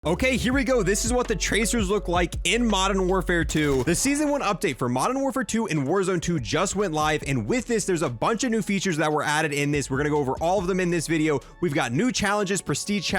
Okay, here we go. This is what the tracers look like in Modern Warfare 2. The Season 1 update for Modern Warfare 2 and Warzone 2 just went live, and with this, there's a bunch of new features that were added in this. We're gonna go over all of them in this video. We've got new challenges, prestige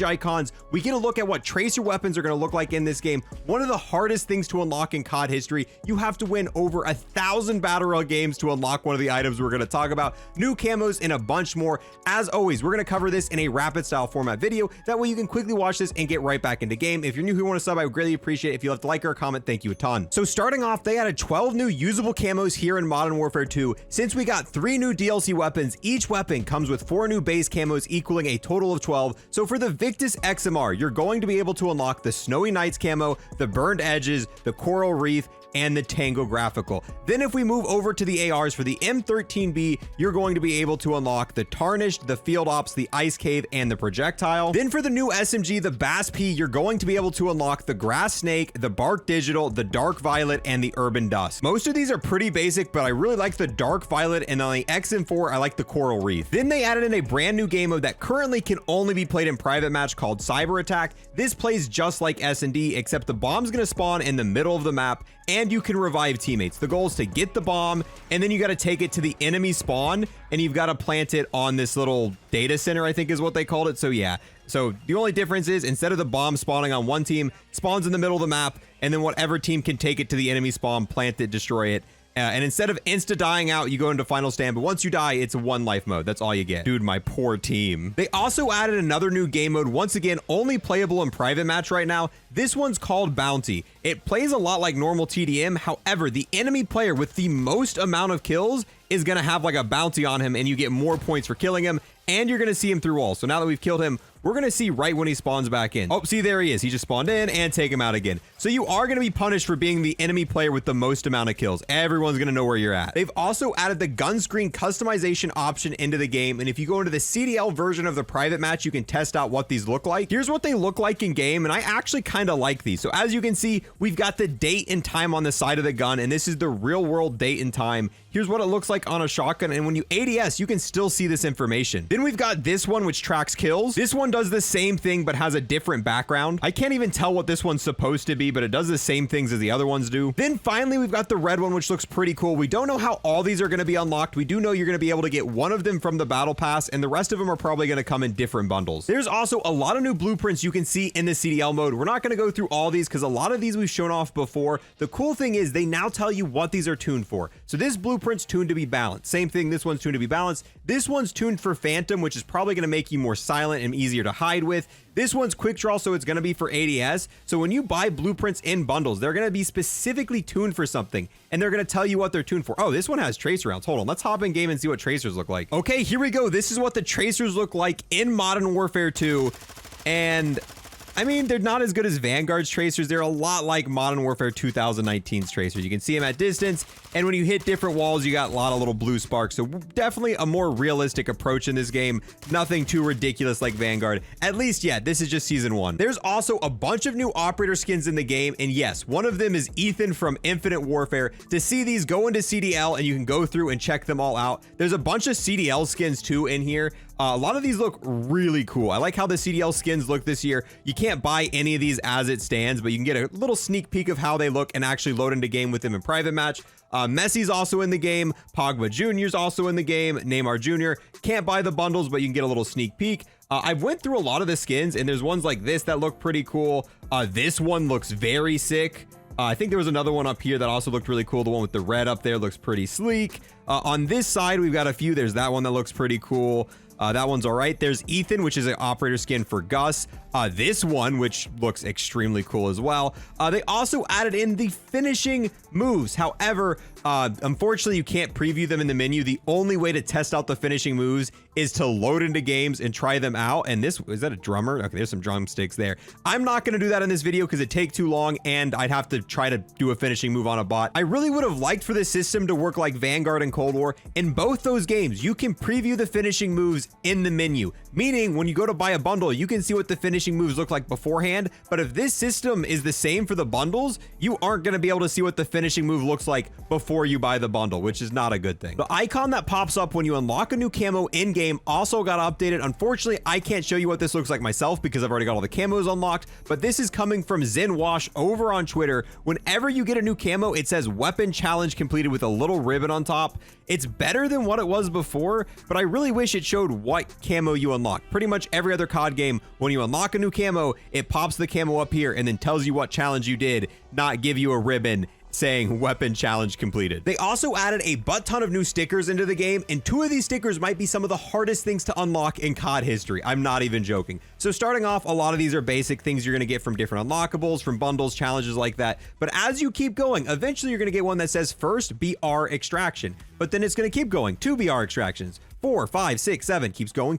icons. We get a look at what tracer weapons are gonna look like in this game. One of the hardest things to unlock in COD history. You have to win over 1,000 Battle Royale games to unlock one of the items we're gonna talk about. New camos and a bunch more. As always, we're gonna cover this in a rapid style format video. That way you can quickly watch this and get right back into game. If you're new here, want to sub, I would greatly appreciate it. If you left a like or a comment, thank you a ton. So starting off, they added 12 new usable camos here in Modern Warfare 2. Since we got 3 new DLC weapons, each weapon comes with 4 new base camos equaling a total of 12. So for the Victus XMR, you're going to be able to unlock the Snowy Nights camo, the Burned Edges, the Coral Reef, and the Tango Graphical. Then if we move over to the ARs for the M13B, you're going to be able to unlock the Tarnished, the Field Ops, the Ice Cave, and the Projectile. Then for the new SMG, the BAS-P, you're going to be able to unlock the Grass Snake, the Bark Digital, the Dark Violet, and the Urban Dust. Most of these are pretty basic, but I really like the Dark Violet, and on the XM4, I like the Coral Reef. Then they added in a brand new game mode that currently can only be played in private match called Cyber Attack. This plays just like S&D, except the bomb's gonna spawn in the middle of the map, and you can revive teammates. The goal is to get the bomb, and then you got to take it to the enemy spawn, and you've got to plant it on this little data center, I think is what they called it. So yeah, so the only difference is instead of the bomb spawning on one team, spawns in the middle of the map, and then whatever team can take it to the enemy spawn, plant it, destroy it. And instead of insta dying out, you go into final stand, but once you die, it's a 1 life mode. That's all you get. Dude, my poor team. They also added another new game mode, once again, only playable in private match right now. This one's called Bounty. It plays a lot like normal TDM. However, the enemy player with the most amount of kills is gonna have like a bounty on him, and you get more points for killing him, and you're gonna see him through walls. So now that we've killed him, we're gonna see right when he spawns back in. Oh, see, there he is. He just spawned in, and take him out again. So you are gonna be punished for being the enemy player with the most amount of kills. Everyone's gonna know where you're at. They've also added the gun screen customization option into the game, and if you go into the CDL version of the private match, you can test out what these look like. Here's what they look like in game, and I actually kind of like these. So as you can see, we've got the date and time on the side of the gun, and this is the real world date and time. Here's what it looks like on a shotgun, and when you ADS, you can still see this information. Then we've got this one, which tracks kills. This one does the same thing, but has a different background. I can't even tell what this one's supposed to be, but it does the same things as the other ones do. Then finally, we've got the red one, which looks pretty cool. We don't know how all these are going to be unlocked. We do know you're going to be able to get one of them from the battle pass, and the rest of them are probably going to come in different bundles. There's also a lot of new blueprints you can see in the CDL mode. We're not going to go through all these because a lot of these we've shown off before. The cool thing is they now tell you what these are tuned for. So this blueprint's tuned to be balanced. Same thing, this one's tuned to be balanced. This one's tuned for Phantom, which is probably going to make you more silent and easier to hide with. This one's quick draw, so it's going to be for ADS. So when you buy blueprints in bundles, they're going to be specifically tuned for something, and they're going to tell you what they're tuned for. Oh, this one has tracer rounds. Hold on, let's hop in game and see what tracers look like. Okay, here we go. This is what the tracers look like in Modern Warfare 2, and I mean, they're not as good as Vanguard's tracers. They're a lot like Modern Warfare 2019's tracers. You can see them at distance, and when you hit different walls, you got a lot of little blue sparks. So definitely a more realistic approach in this game. Nothing too ridiculous like Vanguard. At least, yeah, this is just Season 1. There's also a bunch of new operator skins in the game, and yes, one of them is Ethan from Infinite Warfare. To see these, go into CDL, and you can go through and check them all out. There's a bunch of CDL skins, too, in here. A lot of these look really cool. I like how the CDL skins look this year. You can't buy any of these as it stands, but you can get a little sneak peek of how they look and actually load into game with them in private match. Messi's also in the game. Pogba Jr.'s also in the game. Neymar Jr. Can't buy the bundles, but you can get a little sneak peek. I've went through a lot of the skins, and there's ones like this that look pretty cool. This one looks very sick. I think there was another one up here that also looked really cool. The one with the red up there looks pretty sleek. On this side, we've got a few. There's that one that looks pretty cool. That one's all right. There's Ethan, which is an operator skin for Gus. This one, which looks extremely cool as well. They also added in the finishing moves. However, unfortunately, you can't preview them in the menu. The only way to test out the finishing moves is to load into games and try them out. And this, is that a drummer? Okay, there's some drumsticks there. I'm not going to do that in this video because it'd take too long, and I'd have to try to do a finishing move on a bot. I really would have liked for this system to work like Vanguard and Cold War. In both those games, you can preview the finishing moves in the menu, meaning when you go to buy a bundle, you can see what the finishing moves look like beforehand. But if this system is the same for the bundles, you aren't going to be able to see what the finishing move looks like before you buy the bundle, which is not a good thing. The icon that pops up when you unlock a new camo in game game also got updated. Unfortunately, I can't show you what this looks like myself because I've already got all the camos unlocked, but this is coming from Zinwash over on Twitter. Whenever you get a new camo, it says weapon challenge completed with a little ribbon on top. It's better than what it was before, but I really wish it showed what camo you unlock. Pretty much every other COD game, when you unlock a new camo, it pops the camo up here and then tells you what challenge you did, not give you a ribbon saying weapon challenge completed. They also added a butt ton of new stickers into the game, and 2 of these stickers might be some of the hardest things to unlock in COD history. I'm not even joking. So starting off, a lot of these are basic things you're gonna get from different unlockables, from bundles, challenges like that. But as you keep going, eventually you're gonna get one that says first BR extraction, but then it's gonna keep going, 2 BR extractions, 4, 5, 6, 7, keeps going,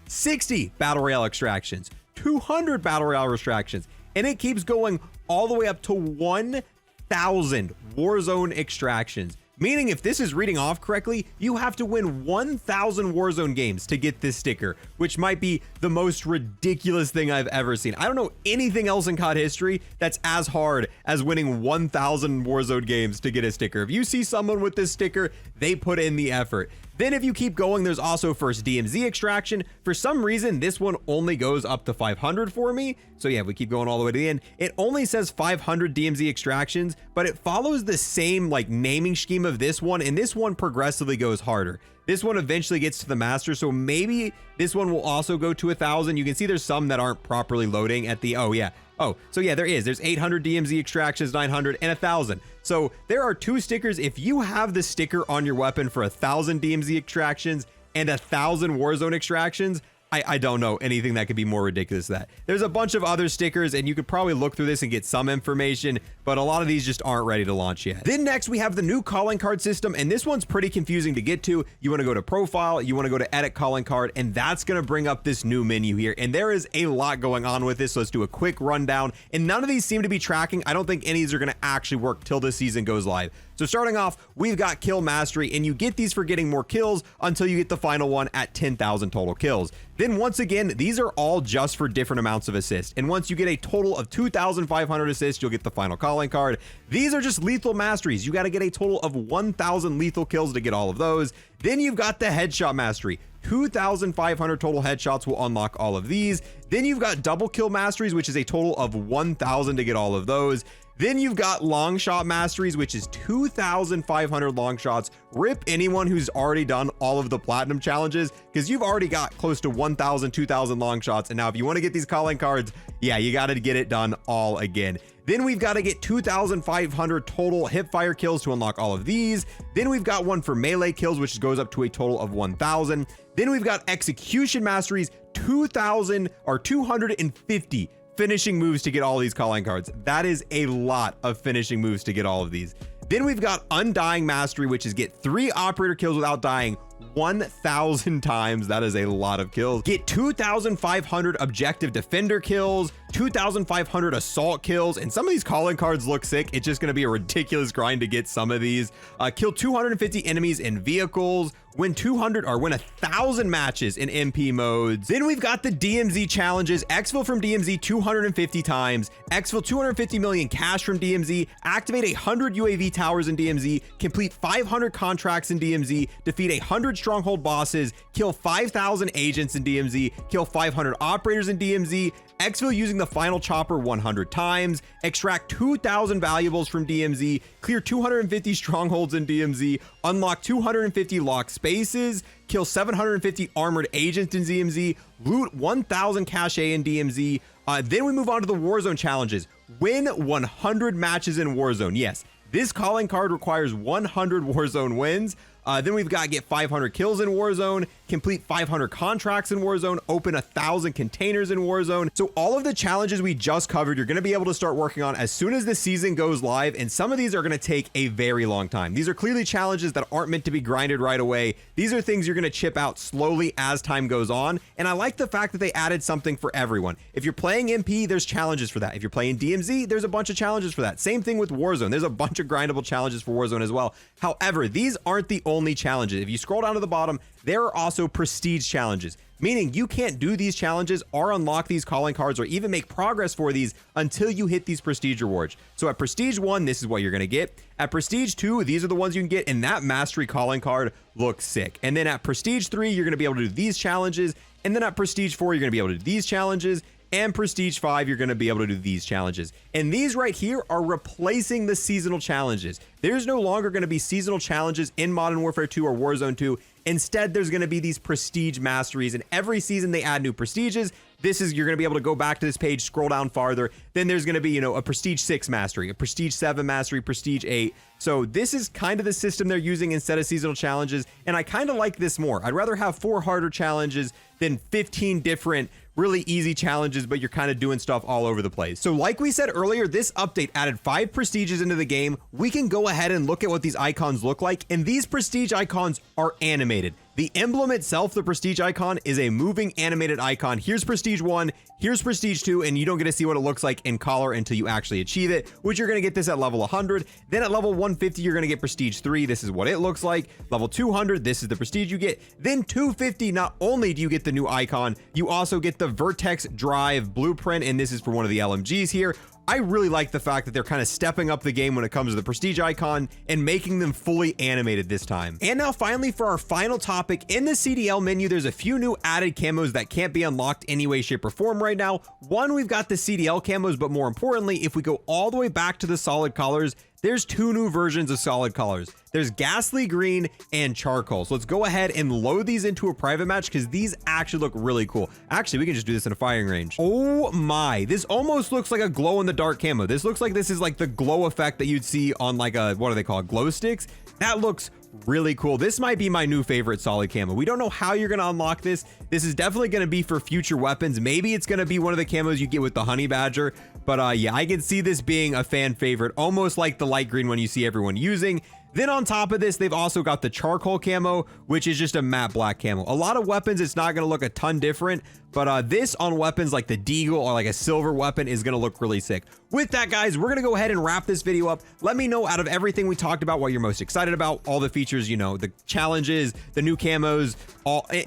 60 battle royale extractions, 200 battle royale extractions, and it keeps going all the way up to 1,000 Warzone extractions. Meaning if this is reading off correctly, you have to win 1,000 Warzone games to get this sticker, which might be the most ridiculous thing I've ever seen. I don't know anything else in COD history that's as hard as winning 1,000 Warzone games to get a sticker. If you see someone with this sticker, they put in the effort. Then if you keep going, there's also first DMZ extraction. For some reason, this one only goes up to 500 for me. So yeah, if we keep going all the way to the end, it only says 500 DMZ extractions, but it follows the same like naming scheme of this one, and this one progressively goes harder. This one eventually gets to the master, so maybe this one will also go to 1,000. You can see there's some that aren't properly loading at the, oh yeah. Oh, so yeah, there's 800 DMZ extractions, 900, and 1,000. So there are 2 stickers. If you have the sticker on your weapon for 1,000 DMZ extractions and 1,000 Warzone extractions, I don't know anything that could be more ridiculous than that. There's a bunch of other stickers, and you could probably look through this and get some information, but a lot of these just aren't ready to launch yet. Then next, we have the new calling card system, and this one's pretty confusing to get to. You want to go to profile, you want to go to edit calling card, and that's going to bring up this new menu here. And there is a lot going on with this, so let's do a quick rundown. And none of these seem to be tracking. I don't think any of these are going to actually work till this season goes live. So starting off, we've got kill mastery, and you get these for getting more kills until you get the final one at 10,000 total kills. Then once again, these are all just for different amounts of assist. And once you get a total of 2,500 assists, you'll get the final calling card. These are just lethal masteries. You got to get a total of 1,000 lethal kills to get all of those. Then you've got the headshot mastery. 2,500 total headshots will unlock all of these. Then you've got double kill masteries, which is a total of 1,000 to get all of those. Then you've got long shot masteries, which is 2,500 long shots. Rip anyone who's already done all of the platinum challenges, because you've already got close to 1,000, 2,000 long shots. And now if you want to get these calling cards, yeah, you got to get it done all again. Then we've got to get 2,500 total hip fire kills to unlock all of these. Then we've got one for melee kills, which goes up to a total of 1,000. Then we've got execution masteries, 2,000 or 250 finishing moves to get all these calling cards. That is a lot of finishing moves to get all of these. Then we've got undying mastery, which is get 3 operator kills without dying 1,000 times. That is a lot of kills. Get 2,500 objective defender kills, 2,500 assault kills, and some of these calling cards look sick. It's just going to be a ridiculous grind to get some of these. Kill 250 enemies in vehicles, win 200 or win 1,000 matches in MP modes. Then we've got the DMZ challenges. Exfil from DMZ 250 times, exfil 250 million cash from DMZ, activate 100 UAV towers in DMZ, complete 500 contracts in DMZ, defeat 100 stronghold bosses, kill 5,000 agents in DMZ, kill 500 operators in DMZ, exfil using the final chopper 100 times, extract 2,000 valuables from DMZ, clear 250 strongholds in DMZ, unlock 250 locked spaces, kill 750 armored agents in DMZ, loot 1,000 cache in DMZ. Then we move on to the Warzone challenges. Win 100 matches in Warzone. Yes, this calling card requires 100 Warzone wins. Then we've got get 500 kills in Warzone, complete 500 contracts in Warzone, open 1,000 containers in Warzone. So all of the challenges we just covered, you're going to be able to start working on as soon as the season goes live. And some of these are going to take a very long time. These are clearly challenges that aren't meant to be grinded right away. These are things you're going to chip out slowly as time goes on. And I like the fact that they added something for everyone. If you're playing MP, there's challenges for that. If you're playing DMZ, there's a bunch of challenges for that. Same thing with Warzone. There's a bunch of grindable challenges for Warzone as well. However, these aren't the only only challenges. If you scroll down to the bottom, there are also prestige challenges, meaning you can't do these challenges or unlock these calling cards or even make progress for these until you hit these prestige rewards. So at prestige 1, this is what you're going to get. At prestige 2, these are the ones you can get, and that mastery calling card looks sick. And then at prestige 3, you're going to be able to do these challenges. And then at prestige 4, you're going to be able to do these challenges. And prestige 5, you're going to be able to do these challenges. And these right here are replacing the seasonal challenges. There's no longer going to be seasonal challenges in Modern Warfare 2 or Warzone 2. Instead, there's going to be these prestige masteries, and every season they add new prestiges. This is, you're going to be able to go back to this page, scroll down farther. Then there's going to be, you know, a prestige 6 mastery, a prestige 7 mastery, prestige 8. So this is kind of the system they're using instead of seasonal challenges. And I kind of like this more. I'd rather have 4 harder challenges than 15 different really easy challenges, but you're kind of doing stuff all over the place. So like we said earlier, this update added 5 prestiges into the game. We can go ahead and look at what these icons look like, and these prestige icons are animated. The emblem itself, the prestige icon, is a moving animated icon. Here's prestige 1, here's prestige 2, and you don't get to see what it looks like in color until you actually achieve it, which you're going to get this at level 100. Then at level 150, you're going to get prestige 3. This is what it looks like. Level 200, this is the prestige you get. Then 250, not only do you get the new icon, you also get the Vertex Drive blueprint, and this is for one of the LMGs here. I really like the fact that they're kind of stepping up the game when it comes to the prestige icon and making them fully animated this time. And now finally, for our final topic, in the CDL menu, there's a few new added camos that can't be unlocked any way, shape, or form right now. One, we've got the CDL camos, but more importantly, if we go all the way back to the solid colors, there's 2 new versions of solid colors. There's ghastly green and charcoal. So let's go ahead and load these into a private match because these actually look really cool. Actually, we can just do this in a firing range. Oh my, this almost looks like a glow in the dark camo. This looks like this is like the glow effect that you'd see on like a, what are they called? Glow sticks. That looks really cool. This might be my new favorite solid camo. We don't know how you're going to unlock this. This is definitely going to be for future weapons. Maybe it's going to be one of the camos you get with the honey badger. But yeah, I can see this being a fan favorite, almost like the light green one you see everyone using. Then on top of this, they've also got the charcoal camo, which is just a matte black camo. A lot of weapons, it's not going to look a ton different, but this on weapons like the Deagle or like a silver weapon is going to look really sick. With that, guys, we're going to go ahead and wrap this video up. Let me know out of everything we talked about what you're most excited about, all the features, you know, the challenges, the new camos,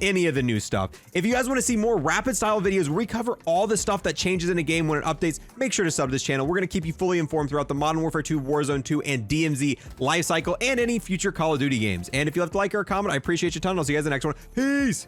any of the new stuff. If you guys want to see more rapid style videos where we cover all the stuff that changes in a game when it updates, make sure to sub to this channel. We're going to keep you fully informed throughout the Modern Warfare 2, Warzone 2, and DMZ life cycle and any future Call of Duty games. And if you left a like or a comment, I appreciate you a ton. I'll see you guys in the next one. Peace!